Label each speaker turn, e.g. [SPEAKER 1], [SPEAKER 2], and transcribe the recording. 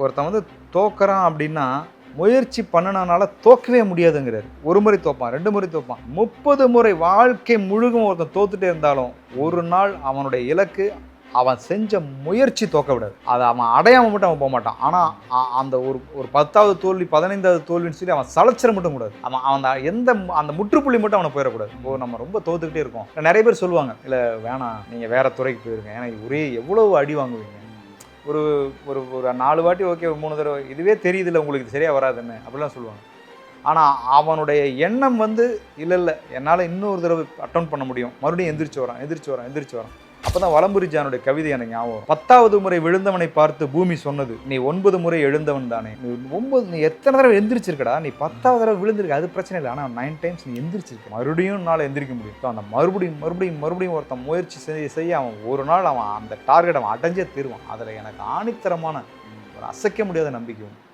[SPEAKER 1] ஒருத்தன் வந்து தோக்குறான் அப்படின்னா முயற்சி பண்ணனால தோக்கவே முடியாதுங்கிறார். ஒரு முறை தோப்பான், 2 முறை தோப்பான், 30 முறை வாழ்க்கை முழுகும் ஒருத்தன் தோத்துட்டே இருந்தாலும் ஒரு நாள் அவனுடைய இலக்கு அவன் செஞ்ச முயற்சி தோக்க விடாது. அதை அவன் அடையாமல் மட்டும் அவன் போக மாட்டான். ஆனால் அந்த ஒரு 10வது தோல்வி 15வது தோல்வின்னு சொல்லி அவன் சளைச்சிட மட்டும் கூடாது. அவன் அந்த முற்றுப்புள்ளி மட்டும் அவனை போயிடக்கூடாது. இப்போ நம்ம ரொம்ப தோத்துக்கிட்டே இருக்கோம். நிறைய பேர் சொல்லுவாங்க, இல்லை வேணாம் நீங்கள் வேற துறைக்கு போயிருங்க, ஏன்னா ஒரே எவ்வளவு அடி வாங்குவீங்க, ஒரு ஒரு ஒரு 4 வாட்டி ஓகே, 3 தடவை இதுவே தெரியுதுல்ல உங்களுக்கு இது சரியாக வராதுன்னு அப்படிலாம் சொல்லுவாங்க. ஆனால் அவனுடைய எண்ணம் வந்து இல்லை என்னால் இன்னொரு தடவை அட்டெண்ட் பண்ண முடியும், மறுபடியும் எந்திரிச்சு வரான். அப்போ தான் வலம்புரிஜானுடைய கவிதை எனக்கு ஞாபகம். 10வது முறை விழுந்தவனை பார்த்து பூமி சொன்னது, நீ 9 முறை எழுந்தவன் தானே. நீ எத்தனை தடவை எந்திரிச்சிருக்கடா, நீ 10வது தடவை விழுந்திருக்க, அது பிரச்சனை இல்லை, ஆனால் 9 டைம்ஸ் நீ எந்திரிச்சிருக்க, மறுபடியும் நாள் எந்திரிக்க முடியும். அந்த மறுபடியும் ஒருத்தன் முயற்சி செய்ய அவன் ஒரு நாள் அவன் அந்த டார்கெட் அவன் அடைஞ்சே தீருவான். அதில் எனக்கு ஆணித்தரமான ஒரு அசைக்க முடியாத நம்பிக்கை உண்டு.